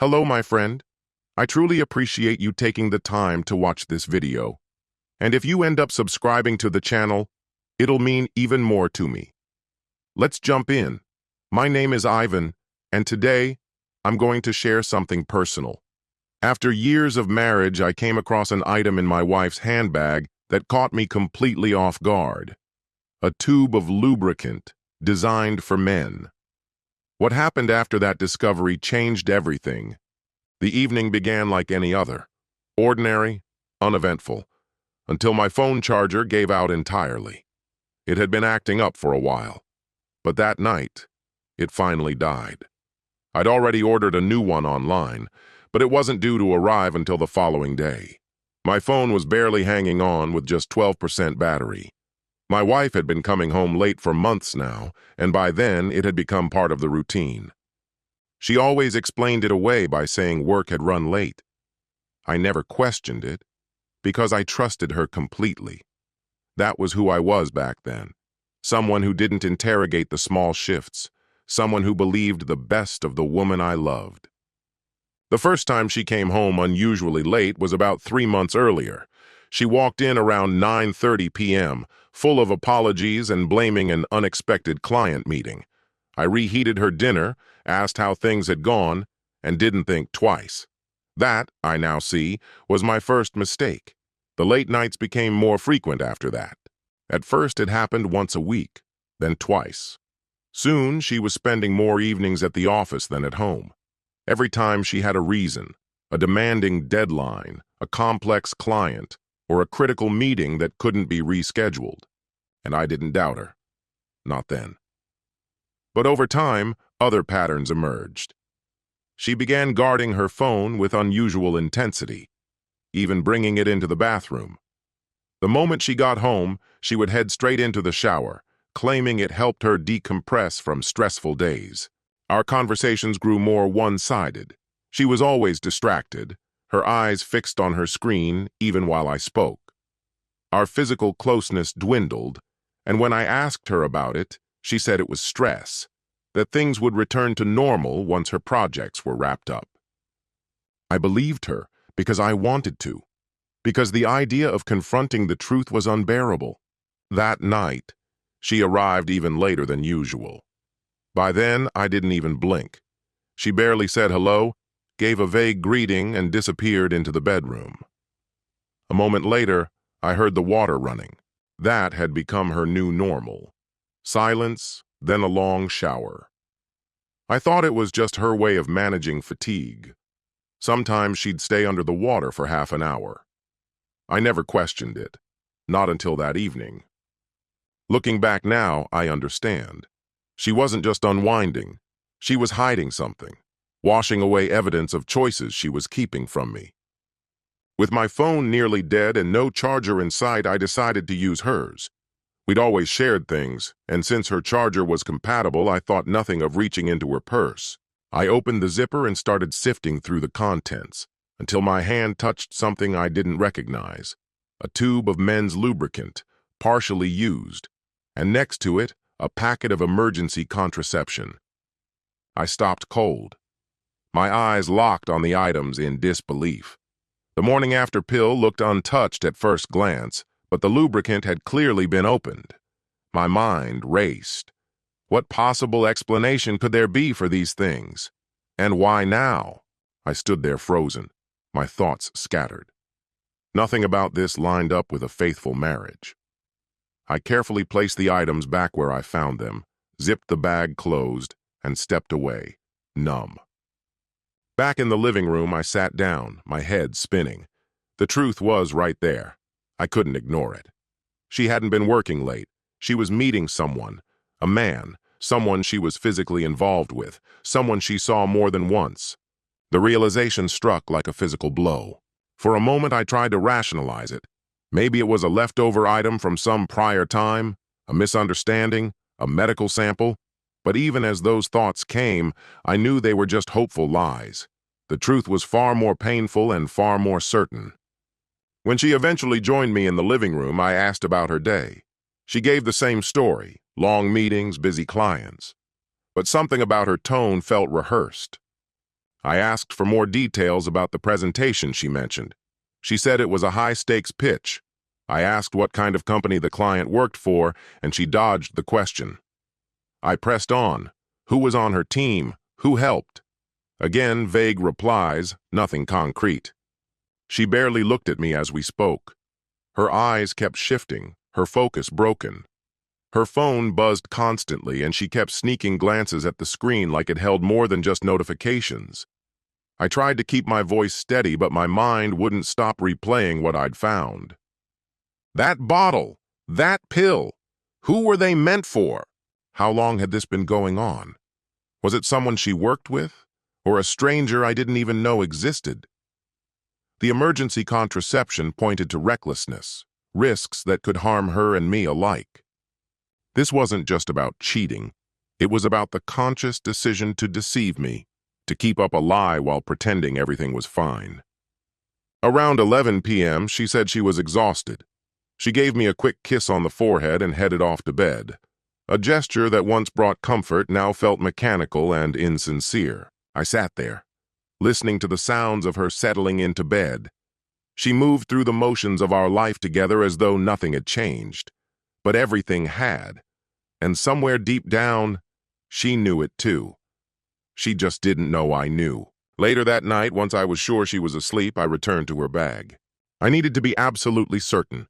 Hello, my friend. I truly appreciate you taking the time to watch this video. And if you end up subscribing to the channel, it'll mean even more to me. Let's jump in. My name is Ivan, and today I'm going to share something personal. After years of marriage, I came across an item in my wife's handbag that caught me completely off guard. A tube of lubricant designed for men. What happened after that discovery changed everything. The evening began like any other, ordinary, uneventful, until my phone charger gave out entirely. It had been acting up for a while, but that night, it finally died. I'd already ordered a new one online, but it wasn't due to arrive until the following day. My phone was barely hanging on with just 12% battery. My wife had been coming home late for months now, and by then it had become part of the routine. She always explained it away by saying work had run late. I never questioned it, because I trusted her completely. That was who I was back then. Someone who didn't interrogate the small shifts. Someone who believed the best of the woman I loved. The first time she came home unusually late was about 3 months earlier. She walked in around 9:30 p.m., full of apologies and blaming an unexpected client meeting. I reheated her dinner, asked how things had gone, and didn't think twice. That, I now see, was my first mistake. The late nights became more frequent after that. At first it happened once a week, then twice. Soon she was spending more evenings at the office than at home. Every time she had a reason, a demanding deadline, a complex client, or a critical meeting that couldn't be rescheduled. And I didn't doubt her. Not then. But over time, other patterns emerged. She began guarding her phone with unusual intensity, even bringing it into the bathroom. The moment she got home, she would head straight into the shower, claiming it helped her decompress from stressful days. Our conversations grew more one-sided. She was always distracted, her eyes fixed on her screen even while I spoke. Our physical closeness dwindled, and when I asked her about it, she said it was stress, that things would return to normal once her projects were wrapped up. I believed her because I wanted to, because the idea of confronting the truth was unbearable. That night, she arrived even later than usual. By then, I didn't even blink. She barely said hello, gave a vague greeting, and disappeared into the bedroom. A moment later, I heard the water running. That had become her new normal. Silence, then a long shower. I thought it was just her way of managing fatigue. Sometimes she'd stay under the water for half an hour. I never questioned it, not until that evening. Looking back now, I understand. She wasn't just unwinding. She was hiding something, washing away evidence of choices she was keeping from me. With my phone nearly dead and no charger in sight, I decided to use hers. We'd always shared things, and since her charger was compatible, I thought nothing of reaching into her purse. I opened the zipper and started sifting through the contents, until my hand touched something I didn't recognize. A tube of men's lubricant, partially used, and next to it, a packet of emergency contraception. I stopped cold. My eyes locked on the items in disbelief. The morning after pill looked untouched at first glance, but the lubricant had clearly been opened. My mind raced. What possible explanation could there be for these things? And why now? I stood there frozen, my thoughts scattered. Nothing about this lined up with a faithful marriage. I carefully placed the items back where I found them, zipped the bag closed, and stepped away, numb. Back in the living room, I sat down, my head spinning. The truth was right there. I couldn't ignore it. She hadn't been working late. She was meeting someone, a man, someone she was physically involved with, someone she saw more than once. The realization struck like a physical blow. For a moment, I tried to rationalize it. Maybe it was a leftover item from some prior time, a misunderstanding, a medical sample. But even as those thoughts came, I knew they were just hopeful lies. The truth was far more painful and far more certain. When she eventually joined me in the living room, I asked about her day. She gave the same story, long meetings, busy clients. But something about her tone felt rehearsed. I asked for more details about the presentation she mentioned. She said it was a high-stakes pitch. I asked what kind of company the client worked for, and she dodged the question. I pressed on. Who was on her team? Who helped? Again, vague replies, nothing concrete. She barely looked at me as we spoke. Her eyes kept shifting, her focus broken. Her phone buzzed constantly, and she kept sneaking glances at the screen like it held more than just notifications. I tried to keep my voice steady, but my mind wouldn't stop replaying what I'd found. That bottle! That pill! Who were they meant for? How long had this been going on? Was it someone she worked with? Or a stranger I didn't even know existed? The emergency contraception pointed to recklessness, risks that could harm her and me alike. This wasn't just about cheating. It was about the conscious decision to deceive me, to keep up a lie while pretending everything was fine. Around 11 p.m., she said she was exhausted. She gave me a quick kiss on the forehead and headed off to bed. A gesture that once brought comfort now felt mechanical and insincere. I sat there, listening to the sounds of her settling into bed. She moved through the motions of our life together as though nothing had changed. But everything had. And somewhere deep down, she knew it too. She just didn't know I knew. Later that night, once I was sure she was asleep, I returned to her bag. I needed to be absolutely certain.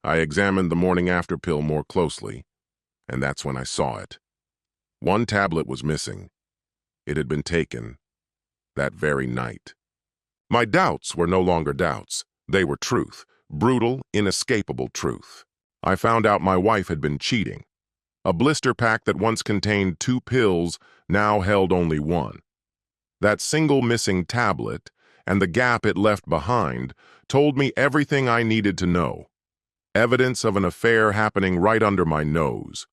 I examined the morning after pill more closely, and that's when I saw it. One tablet was missing. It had been taken that very night. My doubts were no longer doubts. They were truth, brutal, inescapable truth. I found out my wife had been cheating. A blister pack that once contained 2 pills now held only 1. That single missing tablet and the gap it left behind told me everything I needed to know. Evidence of an affair happening right under my nose.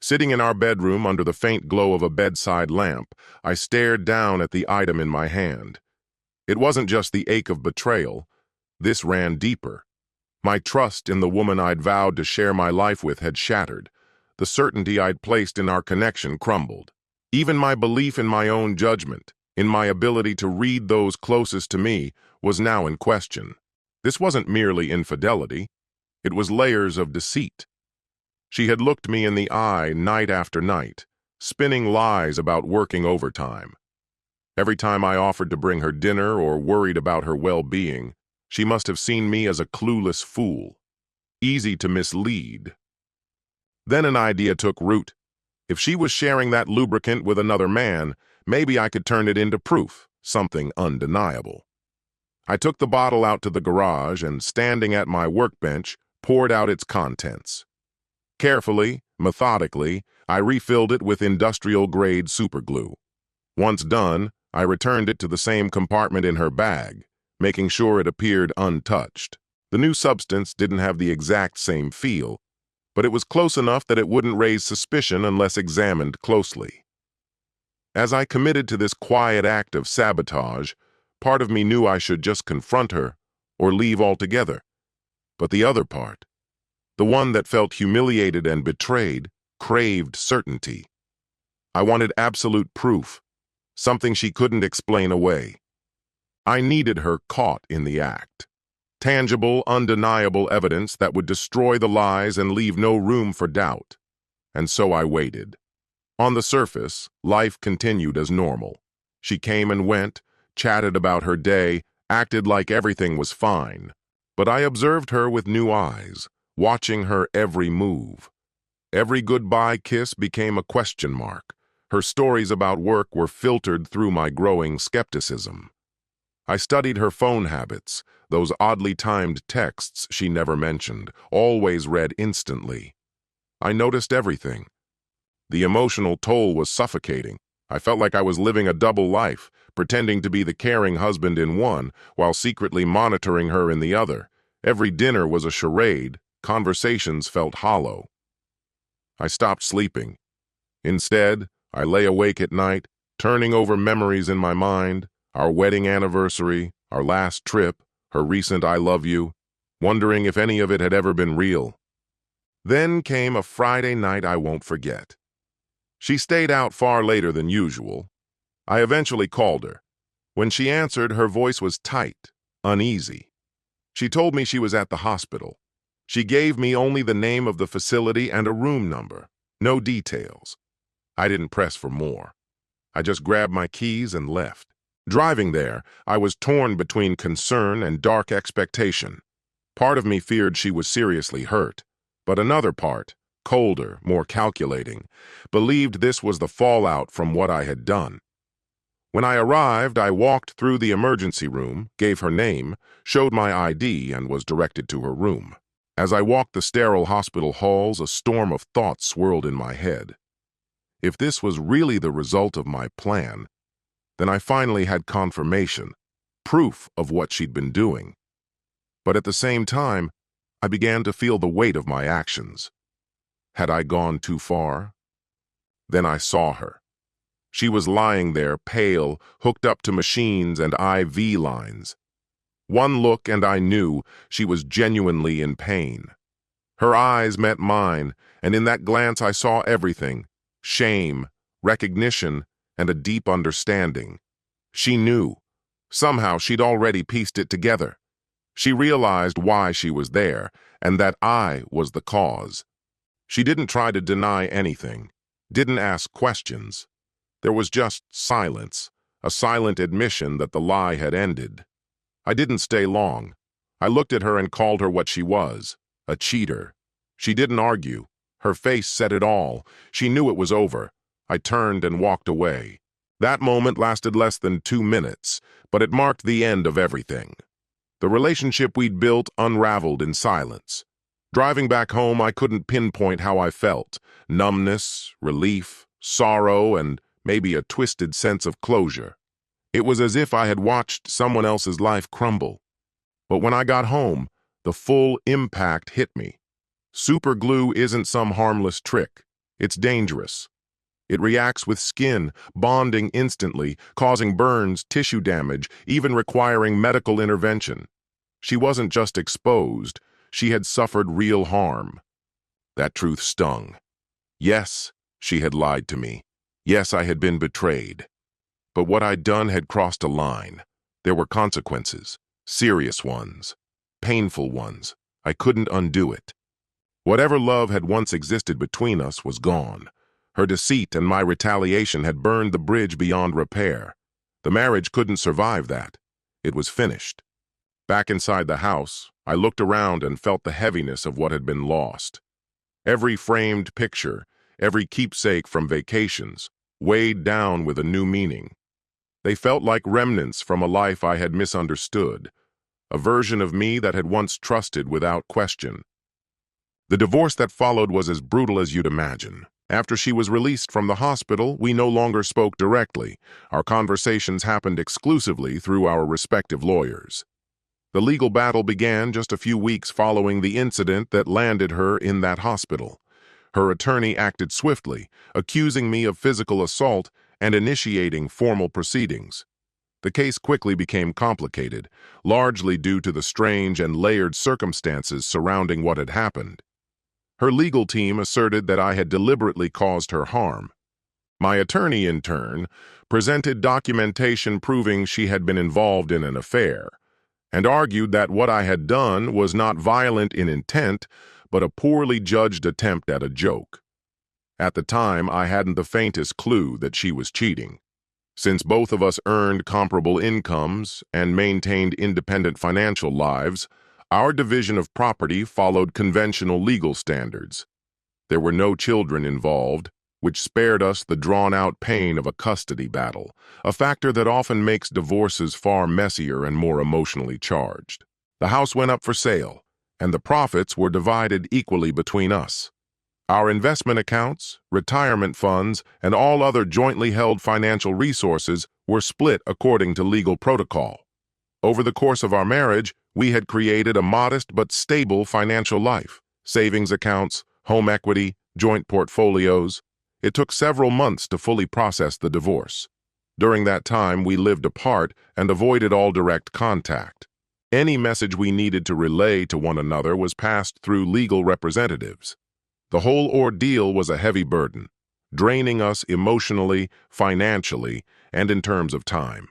Sitting in our bedroom under the faint glow of a bedside lamp, I stared down at the item in my hand. It wasn't just the ache of betrayal. This ran deeper. My trust in the woman I'd vowed to share my life with had shattered. The certainty I'd placed in our connection crumbled. Even my belief in my own judgment, in my ability to read those closest to me, was now in question. This wasn't merely infidelity. It was layers of deceit. She had looked me in the eye night after night, spinning lies about working overtime. Every time I offered to bring her dinner or worried about her well-being, she must have seen me as a clueless fool, easy to mislead. Then an idea took root. If she was sharing that lubricant with another man, maybe I could turn it into proof, something undeniable. I took the bottle out to the garage and, standing at my workbench, poured out its contents. Carefully, methodically, I refilled it with industrial-grade superglue. Once done, I returned it to the same compartment in her bag, making sure it appeared untouched. The new substance didn't have the exact same feel, but it was close enough that it wouldn't raise suspicion unless examined closely. As I committed to this quiet act of sabotage, part of me knew I should just confront her or leave altogether. But the other part, the one that felt humiliated and betrayed, craved certainty. I wanted absolute proof, something she couldn't explain away. I needed her caught in the act. Tangible, undeniable evidence that would destroy the lies and leave no room for doubt. And so I waited. On the surface, life continued as normal. She came and went, chatted about her day, acted like everything was fine. But I observed her with new eyes, watching her every move. Every goodbye kiss became a question mark. Her stories about work were filtered through my growing skepticism. I studied her phone habits, those oddly timed texts she never mentioned, always read instantly. I noticed everything. The emotional toll was suffocating. I felt like I was living a double life, pretending to be the caring husband in one, while secretly monitoring her in the other. Every dinner was a charade. Conversations felt hollow. I stopped sleeping. Instead, I lay awake at night, turning over memories in my mind, our wedding anniversary, our last trip, her recent I love you, wondering if any of it had ever been real. Then came a Friday night I won't forget. She stayed out far later than usual. I eventually called her. When she answered, her voice was tight, uneasy. She told me she was at the hospital. She gave me only the name of the facility and a room number, no details. I didn't press for more. I just grabbed my keys and left. Driving there, I was torn between concern and dark expectation. Part of me feared she was seriously hurt, but another part, colder, more calculating, believed this was the fallout from what I had done. When I arrived, I walked through the emergency room, gave her name, showed my ID, and was directed to her room. As I walked the sterile hospital halls, a storm of thoughts swirled in my head. If this was really the result of my plan, then I finally had confirmation, proof of what she'd been doing. But at the same time, I began to feel the weight of my actions. Had I gone too far? Then I saw her. She was lying there, pale, hooked up to machines and IV lines. One look and I knew she was genuinely in pain. Her eyes met mine, and in that glance I saw everything: shame, recognition, and a deep understanding. She knew. Somehow she'd already pieced it together. She realized why she was there, and that I was the cause. She didn't try to deny anything, didn't ask questions. There was just silence, a silent admission that the lie had ended. I didn't stay long. I looked at her and called her what she was, a cheater. She didn't argue. Her face said it all. She knew it was over. I turned and walked away. That moment lasted less than 2 minutes, but it marked the end of everything. The relationship we'd built unraveled in silence. Driving back home, I couldn't pinpoint how I felt: numbness, relief, sorrow, and maybe a twisted sense of closure. It was as if I had watched someone else's life crumble. But when I got home, the full impact hit me. Super glue isn't some harmless trick. It's dangerous. It reacts with skin, bonding instantly, causing burns, tissue damage, even requiring medical intervention. She wasn't just exposed, she had suffered real harm. That truth stung. Yes, she had lied to me. Yes, I had been betrayed. But what I'd done had crossed a line. There were consequences, serious ones, painful ones. I couldn't undo it. Whatever love had once existed between us was gone. Her deceit and my retaliation had burned the bridge beyond repair. The marriage couldn't survive that. It was finished. Back inside the house, I looked around and felt the heaviness of what had been lost. Every framed picture, every keepsake from vacations, weighed down with a new meaning. They felt like remnants from a life I had misunderstood, a version of me that had once trusted without question. The divorce that followed was as brutal as you'd imagine. After she was released from the hospital, we no longer spoke directly. Our conversations happened exclusively through our respective lawyers. The legal battle began just a few weeks following the incident that landed her in that hospital. Her attorney acted swiftly, accusing me of physical assault and initiating formal proceedings. The case quickly became complicated, largely due to the strange and layered circumstances surrounding what had happened. Her legal team asserted that I had deliberately caused her harm. My attorney, in turn, presented documentation proving she had been involved in an affair, and argued that what I had done was not violent in intent, but a poorly judged attempt at a joke. At the time, I hadn't the faintest clue that she was cheating. Since both of us earned comparable incomes and maintained independent financial lives, our division of property followed conventional legal standards. There were no children involved, which spared us the drawn-out pain of a custody battle, a factor that often makes divorces far messier and more emotionally charged. The house went up for sale, and the profits were divided equally between us. Our investment accounts, retirement funds, and all other jointly held financial resources were split according to legal protocol. Over the course of our marriage, we had created a modest but stable financial life: savings accounts, home equity, joint portfolios. It took several months to fully process the divorce. During that time, we lived apart and avoided all direct contact. Any message we needed to relay to one another was passed through legal representatives. The whole ordeal was a heavy burden, draining us emotionally, financially, and in terms of time.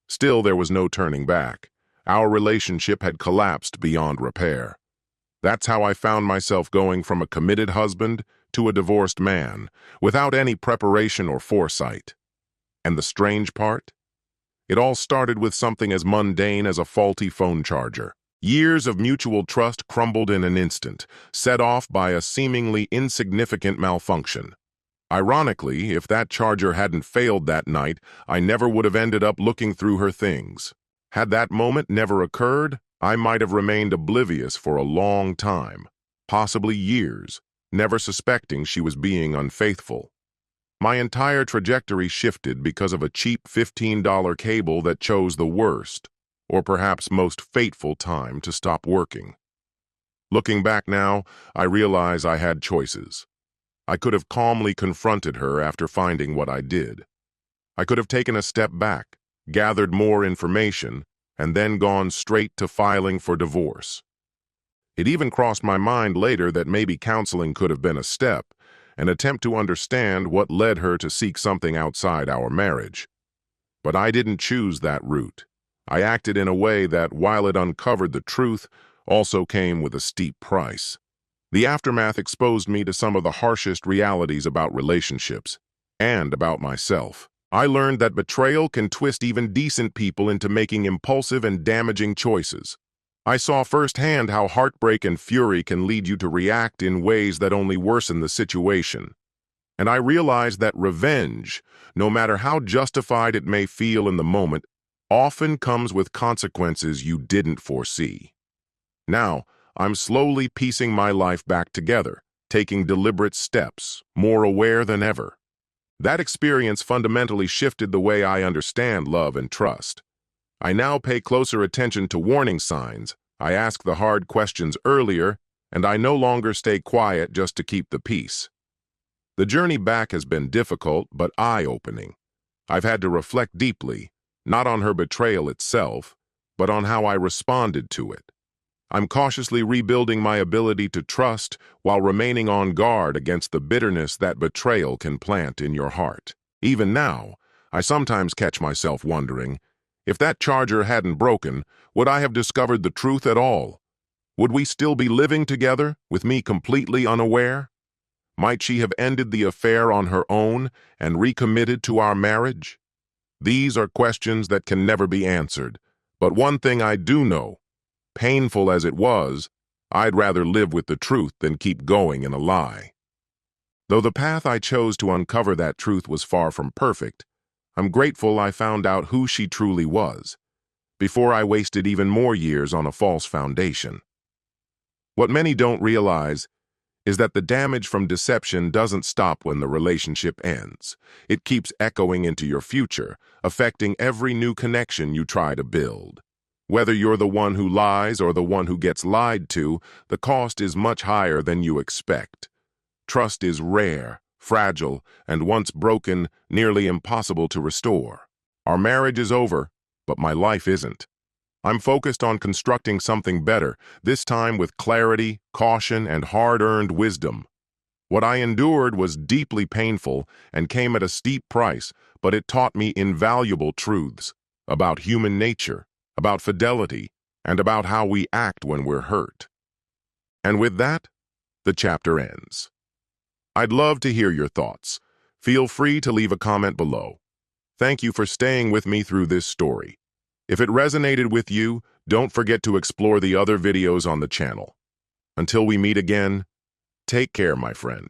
Still, there was no turning back. Our relationship had collapsed beyond repair. That's how I found myself going from a committed husband to a divorced man, without any preparation or foresight. And the strange part? It all started with something as mundane as a faulty phone charger. Years of mutual trust crumbled in an instant, set off by a seemingly insignificant malfunction. Ironically, if that charger hadn't failed that night, I never would have ended up looking through her things. Had that moment never occurred, I might have remained oblivious for a long time, possibly years, never suspecting she was being unfaithful. My entire trajectory shifted because of a cheap $15 cable that chose the worst, or perhaps most fateful time to stop working. Looking back now, I realize I had choices. I could have calmly confronted her after finding what I did. I could have taken a step back, gathered more information, and then gone straight to filing for divorce. It even crossed my mind later that maybe counseling could have been a step, an attempt to understand what led her to seek something outside our marriage. But I didn't choose that route. I acted in a way that, while it uncovered the truth, also came with a steep price. The aftermath exposed me to some of the harshest realities about relationships, and about myself. I learned that betrayal can twist even decent people into making impulsive and damaging choices. I saw firsthand how heartbreak and fury can lead you to react in ways that only worsen the situation. And I realized that revenge, no matter how justified it may feel in the moment, often comes with consequences you didn't foresee. Now, I'm slowly piecing my life back together, taking deliberate steps, more aware than ever. That experience fundamentally shifted the way I understand love and trust. I now pay closer attention to warning signs, I ask the hard questions earlier, and I no longer stay quiet just to keep the peace. The journey back has been difficult but eye-opening. I've had to reflect deeply, not on her betrayal itself, but on how I responded to it. I'm cautiously rebuilding my ability to trust while remaining on guard against the bitterness that betrayal can plant in your heart. Even now, I sometimes catch myself wondering, if that charger hadn't broken, would I have discovered the truth at all? Would we still be living together, with me completely unaware? Might she have ended the affair on her own and recommitted to our marriage? These are questions that can never be answered, but one thing I do know, painful as it was, I'd rather live with the truth than keep going in a lie. Though the path I chose to uncover that truth was far from perfect, I'm grateful I found out who she truly was, before I wasted even more years on a false foundation. What many don't realize is that the damage from deception doesn't stop when the relationship ends. It keeps echoing into your future, affecting every new connection you try to build. Whether you're the one who lies or the one who gets lied to, the cost is much higher than you expect. Trust is rare, fragile, and once broken, nearly impossible to restore. Our marriage is over, but my life isn't. I'm focused on constructing something better, this time with clarity, caution, and hard-earned wisdom. What I endured was deeply painful and came at a steep price, but it taught me invaluable truths about human nature, about fidelity, and about how we act when we're hurt. And with that, the chapter ends. I'd love to hear your thoughts. Feel free to leave a comment below. Thank you for staying with me through this story. If it resonated with you, don't forget to explore the other videos on the channel. Until we meet again, take care, my friend.